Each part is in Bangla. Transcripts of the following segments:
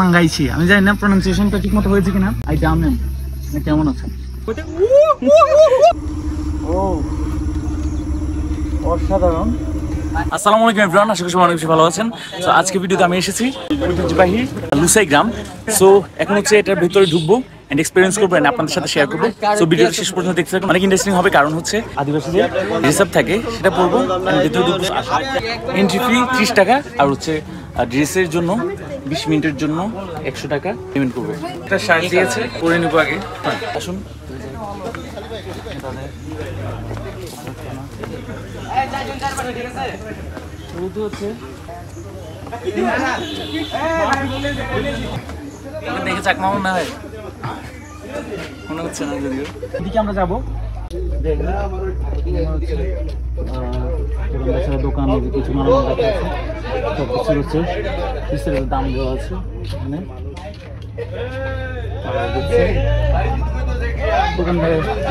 মাঙ্গাইছি আমি জানি না প্রনাউন্সিয়েশনটা ঠিক মতো হয়েছে কিনা। আই জানেন কেমন আছেন? ও অসাধারণ। আসসালামু আলাইকুম এভরিওয়ান, আশা করি সবাই অনেক বেশি ভালো আছেন। তো আজকে ভিডিওতে আমি এসেছি ঐতিহ্যবাহী লুসাই গ্রাম। সো এখন হচ্ছে এটার ভিতরে ঢুকবো এন্ড এক্সপেরিয়েন্স করবো এন্ড আপনাদের সাথে শেয়ার করবো। সো ভিডিওটা শেষ পর্যন্ত দেখতে থাকুন, অনেক ইন্টারেস্টিং হবে। কারণ হচ্ছে আদিবাসীদের রিসার্ভ থাকে, সেটা পড়বো। ভিতরে ঢুকবো, এন্ট্রি ফি 30 টাকা, আর হচ্ছে ড্রেসের জন্য 20 মিনিটের জন্য 100 টাকা পেমেন্ট করবো। একটা শার্ট দিয়েছে, পরে নেবো আগে। আসুন দেখে চাকমা মনে হয়, মনে হচ্ছে না। যদিও এদিকে আমরা যাবো, দোকান কিছু মানুষ আছে, সব কিছু হচ্ছে বিস্তারিত দাম দেওয়া আছে এখানে।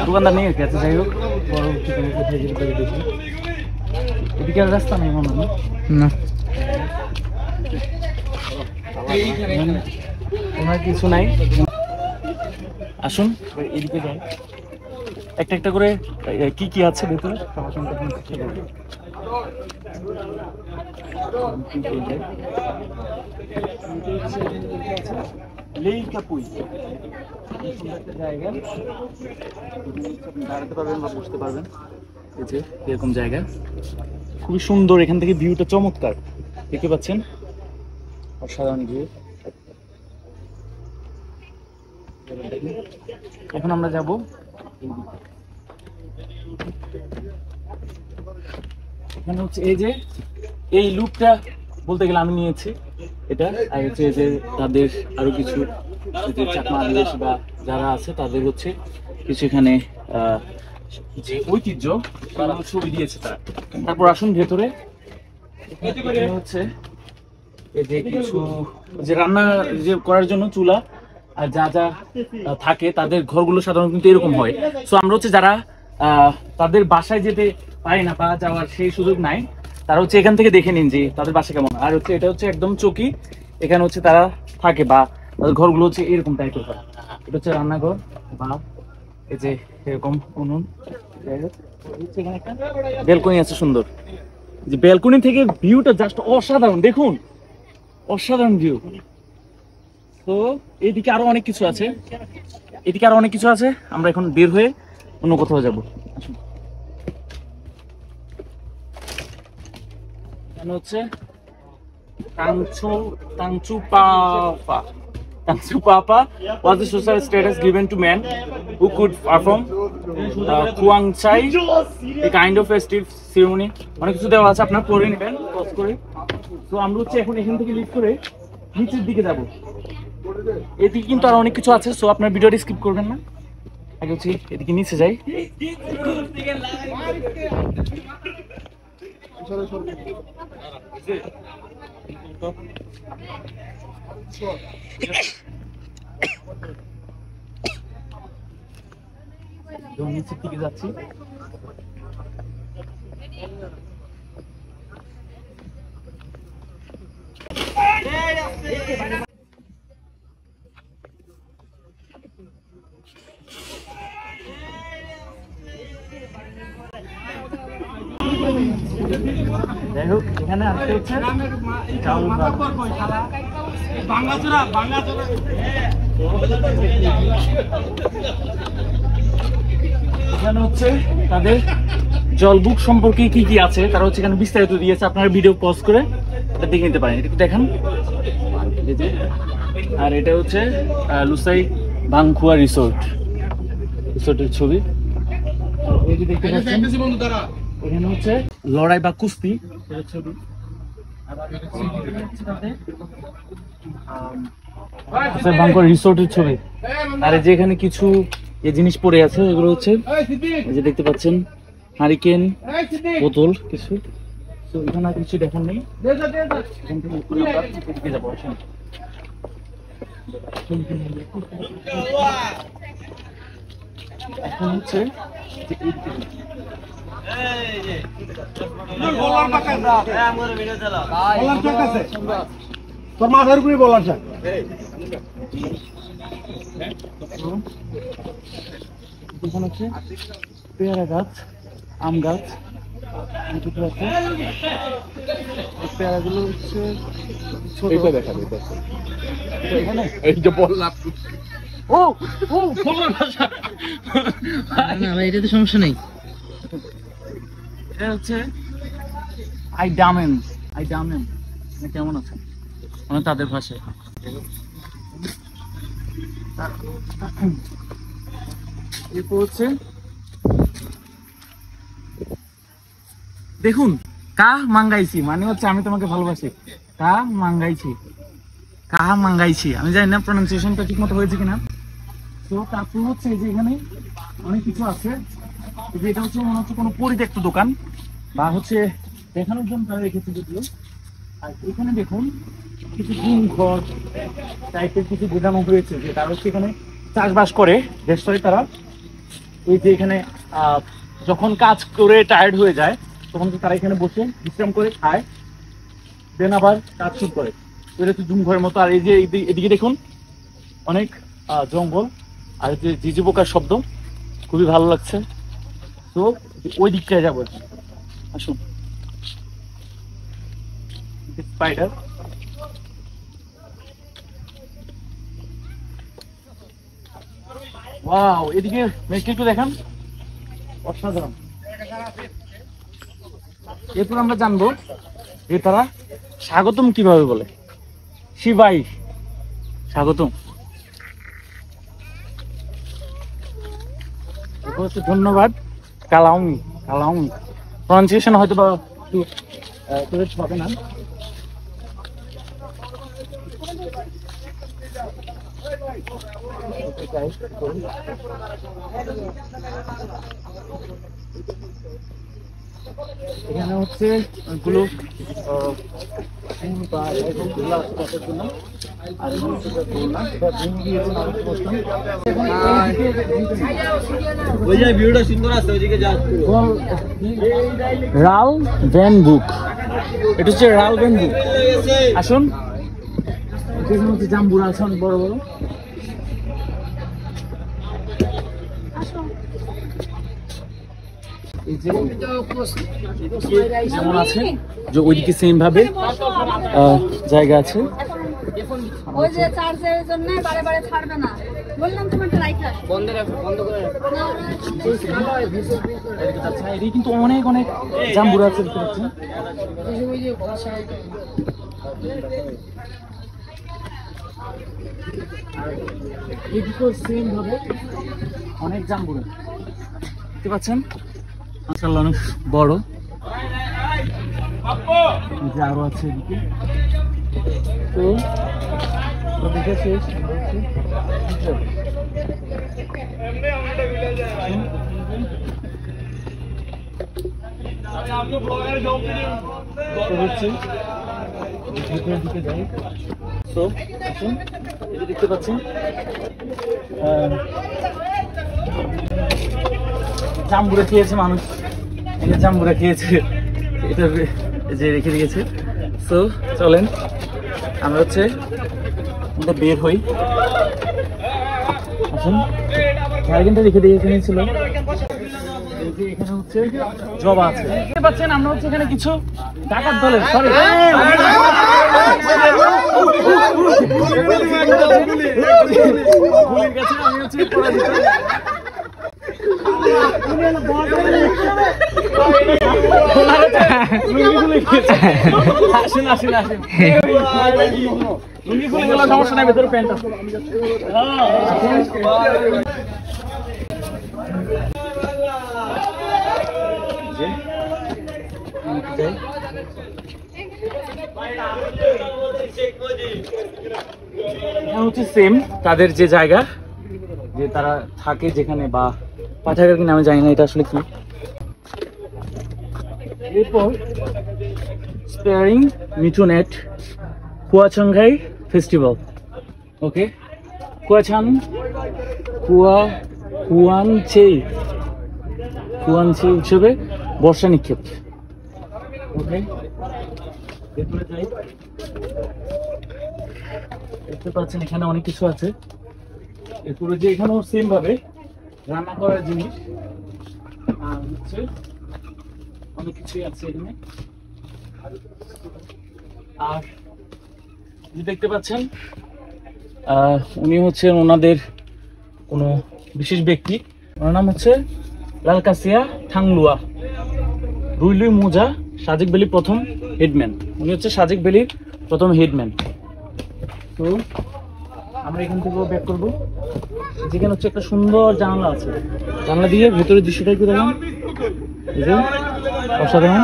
দোকানদার নেই আছে, যাই হোক পরবর্তীকালে কোথায় যেতে পারি দেখি। এদিকে আর রাস্তা নেই মনে হয় না, ওনার কিছু নাই। আসুন এদিকে যাই, একটা একটা করে কি কি আছে ভেতরে দাঁড়াতে পারবেন বা বসতে পারবেন। এই যে এরকম জায়গা, খুবই সুন্দর। এখান থেকে ভিউটা চমৎকার, দেখতে পাচ্ছেন, অসাধারণ ভিউ। এখন আমরা যাব এখানে হচ্ছে এই যে এই লুকটা বলতে গেলে আমি নিয়েছি এটা। আর হচ্ছে যে তাদের আরো কিছু চাকমা আদিবাসী বা যারা আছে তাদের হচ্ছে কিছু এখানে যে ঐতিহ্য তারা ছবি দিয়েছে তারা। তারপর আসুন ভেতরে, হচ্ছে এই যে কিছু যে রান্না যে করার জন্য চুলা আর যা যা থাকে, তাদের ঘরগুলো সাধারণত কিন্তু এরকম হয়। সো আমরা হচ্ছে যারা তাদের বাসায় যেতে পারি না বা যাওয়ার সেই সুযোগ নাই, তারা হচ্ছে এখান থেকে দেখে নিন যে তাদের বাসা কেমন। আর হচ্ছে এটা হচ্ছে একদম চৌকি, এখানে হচ্ছে তারা থাকে বা তাদের ঘরগুলো হচ্ছে এরকম টাইপের হয়। এটা হচ্ছে রান্নাঘর বা এই যে এরকম উনুন। এখানে একটা ব্যালকনি আছে সুন্দর, যে ব্যালকনি থেকে ভিউটা জাস্ট অসাধারণ। দেখুন অসাধারণ ভিউ। তো এদিকে আরো অনেক কিছু আছে, এদিকে আরো অনেক কিছু আছে। আমরা এখন বের হয়ে অন্য কোথাও যাবো। হচ্ছে Tangchu Papa was the social status given to men who could perform Kuang Chai, a kind of festive ceremony. অনেক কিছু দেওয়া আছে, আপনারা পড়ে নেবেন পজ করে। তো আমরা হচ্ছে এখন এখান থেকে লিফট করে নিচের দিকে যাব। এদিকে কিন্তু আর অনেক কিছু আছে, সো আপনার ভিডিওটা স্কিপ করবেন না। আগে হচ্ছে এদিকে নিচে যাই। নিচের দিকে যাচ্ছি। যাই হোক, এখানে আসতে হচ্ছে এখানে হচ্ছে তাদের জলবুক সম্পর্কে কি কি আছে তারা হচ্ছে এখানে বিস্তারিত দিয়েছে। আপনারা ভিডিও পজ করে এটা দেখে নিতে পারেন। একটু দেখান। আর এটা হচ্ছে লুসাই ভাংখুয়া রিসোর্টের ছবি। এই যে দেখতে পাচ্ছেন এখানে হচ্ছে লড়াই বা কুস্তি ছবি। ভাংখুয়া রিসোর্টের ছবি। আর যেখানে কিছু এই জিনিস পড়ে আছে, এগুলো হচ্ছে এই যে দেখতে পাচ্ছেন হারিকেন, বোতল কিছু। তো এখানে আর কিছু দেখার নেই। এখন হচ্ছে তোর মাথার উপরে বলার চাই এখানে হচ্ছে পেয়ারা গাছ, আম গাছ, পেয়ারাগুলো হচ্ছে এইটা দেখা যায় এখানে। এই যে বললাম ও ও না ভাই এটাতে সমস্যা নেই। এটা হচ্ছে আই ডামেন কেমন আছে মানে তাদের ভাষায়। এরপর হচ্ছে দেখুন কাহ মাঙ্গাইছি মানে হচ্ছে আমি তোমাকে ভালোবাসি। কাহা মাঙ্গাইছি আমি জানি না প্রনাউন্সিয়েশনটা ঠিক মতো হয়েছে কিনা। তো তারপর হচ্ছে যে এখানে অনেক কিছু আছে, যে এটা হচ্ছে মনে হচ্ছে কোনো পরিত্যক্ত দোকান বা হচ্ছে দেখানোর জন্য তারা রেখেছে যদিও। আর এখানে দেখুন কিছু ঘর টাইপের কিছু বোঝানো হয়েছে যে তারা হচ্ছে এখানে চাষবাস করে দেশে। তারা এই যে এখানে যখন কাজ করে টায়ার্ড হয়ে যায় তখন তারা এখানে বসে বিশ্রাম করে খায়, দেন আবার কাজ শুরু করে। এটা হচ্ছে জুম ঘরের মতো। আর এই যে এদিকে দেখুন অনেক জঙ্গল আর যে ঝিঝি পোকার শব্দ খুবই ভালো লাগছে। তো ওই দিকটায় যাবো, আসুন। স্পাইডার, ওয়াও, এদিকে মেঘটা একটু দেখান, অসাধারণ। এরপর আমরা জানবো যে তারা স্বাগতম কিভাবে বলে। শিবাই স্বাগতম, ধন্যবাদ কালাউমি। প্রনাউন্সিয়েশন হয়তো বা একটু করেক্ট হবে না। এখানে হচ্ছে অনেকগুলো রাল ভ্যান বুক, এটা হচ্ছে রাল ভ্যান বুক। আসুন, এখানে হচ্ছে জাম্বুরা আছে অনেক বড় বড়। যেমন আছে যে ওইদিকে সেম ভাবে জায়গা আছে। ওই যে চার্জের জন্য বারে ছাড়বে না, বললাম তোমারটা রাইখা বন্ধ করে আচ্ছা, এদিকে কিন্তু অনেক জাম্বুরা আছে দেখতে পাচ্ছেন। এদিকেও সেম ভাবে অনেক জাম্বুরা দেখতে পাচ্ছেন। মাশাআল্লাহ অনেক বড়, আরো আছে এদিকে। তো দেখে শেষ দিকে যাই। তো আসুন, এই দেখতে পাচ্ছেন জাম্বুরা খেয়েছে মানুষ, জাম্বুরা খেয়েছে, এটা যে রেখে দিয়েছে। তো চলেন আমরা হচ্ছে বের হই। আসুন, গার্ডেনটা রেখে দিয়েছিল। এখানে হচ্ছে জবা আছে, দেখতে পাচ্ছেন। আমরা হচ্ছে এখানে কিছু ডাকাত দলের সরি আমি হচ্ছে লুঙ্গি খুলে গেল, সমস্যা নাই, ভেতরে প্যান্ট আছে। হচ্ছে সেম তাদের যে জায়গা, যে তারা থাকে যেখানে, বা পাঠাগার কিনা আমি জানি না এটা আসলে কি। এরপর স্পেয়ারিং মিঠুনেট কুয়াচাংঘাই ফেস্টিভ্যাল। ওকে, কুয়ানচে উৎসবে বর্ষা নিক্ষেপ। ওকে, এরপরে যাই। দেখতে পাচ্ছেন এখানে অনেক কিছু আছে। এরপরে যে এখানেও সেম ভাবে রান্না করার জিনিস আর হচ্ছে অনেক কিছুই আছে এখানে। আর যে দেখতে পাচ্ছেন উনি হচ্ছেন ওনাদের কোনো বিশেষ ব্যক্তি। ওনার নাম হচ্ছে লালকাসিয়া ঠাংলুয়া রুইলুই মোজা, সাজেক ভ্যালির প্রথম হেডম্যান। উনি হচ্ছে সাজেক ভ্যালির প্রথম হেডম্যান। তো আমরা এখান থেকে ব্যাক করবো। যেখানে হচ্ছে একটা সুন্দর জানালা আছে, জানালা দিয়ে ভেতরের দৃশ্যটা একটু দেখলাম, অসাধারণ।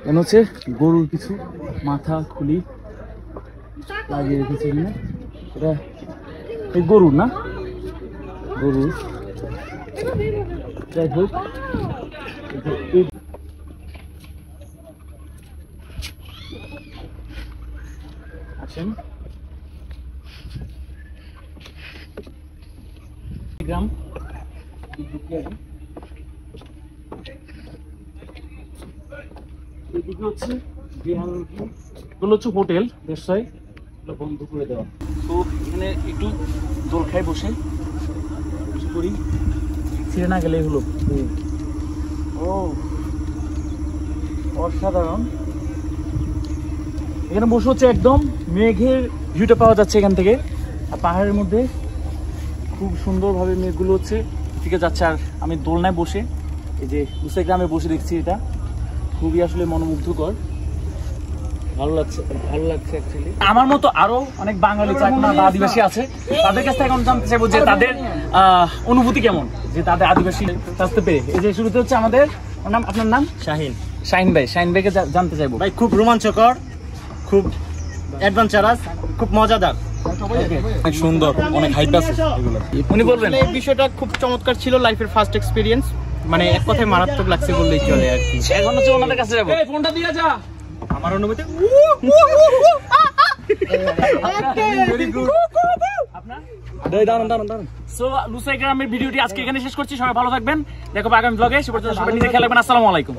মনে হচ্ছে গরুর কিছু মাথা খুলি লাগিয়ে রেখেছে এখানে। এটা এই গরুর না, গরুর। যাই হোক, আসেন গ্রাম এদিকে হচ্ছে হোটেল দেশাই বন্ধ করে দেওয়া। তো এখানে একটু দোল খাই বসে কিছু করি, ছিঁড়ে না গেলেই হলো। ও অসাধারণ। এখানে বসে হচ্ছে একদম মেঘের ভিউটা পাওয়া যাচ্ছে এখান থেকে, আর পাহাড়ের মধ্যে খুব সুন্দরভাবে মেঘগুলো হচ্ছে দিকে যাচ্ছে। আর আমি দোলনায় বসে এই যে দুসরা গ্রামে বসে দেখছি, এটা খুবই আসলে মনোমুগ্ধকর, ভালো লাগছে অ্যাকচুয়ালি। আমার মতো আরো অনেক বাঙালি চাকমা বা আদিবাসী আছে, তাদের কাছ থেকে এখন জানতে চাইবো যে তাদের অনুভূতি কেমন, যে তাদের আদিবাসী কাছতে পেরে। এই যে শুরুতে হচ্ছে আমাদের নাম, আপনার নাম? শাহিন ভাই। শাহিন ভাইকে জানতে চাইবো। ভাই খুব রোমাঞ্চকর, খুব অ্যাডভেঞ্চারাস, খুব মজাদার, অনেক সুন্দর, অনেক হাইপ আছে এগুলো। উনি বলবেন এই বিষয়টা খুব চমৎকার ছিল, লাইফের ফার্স্ট এক্সপিরিয়েন্স, মানে এক কথায় মারাত্মক লাগছে বললেই চলে আর কি। এখন হচ্ছে ওনাদের কাছে যাবো। ফোনটা দিয়ে যা। আমার অনুভূতি সো লুসাই গ্রামের ভিডিওটি আজকে এখানে শেষ করছি। সবাই ভালো থাকবেন, দেখো আগামী ব্লগে। সে পর্যন্ত সবাই নিজে খেয়াল রাখবেন। আসসালামু আলাইকুম।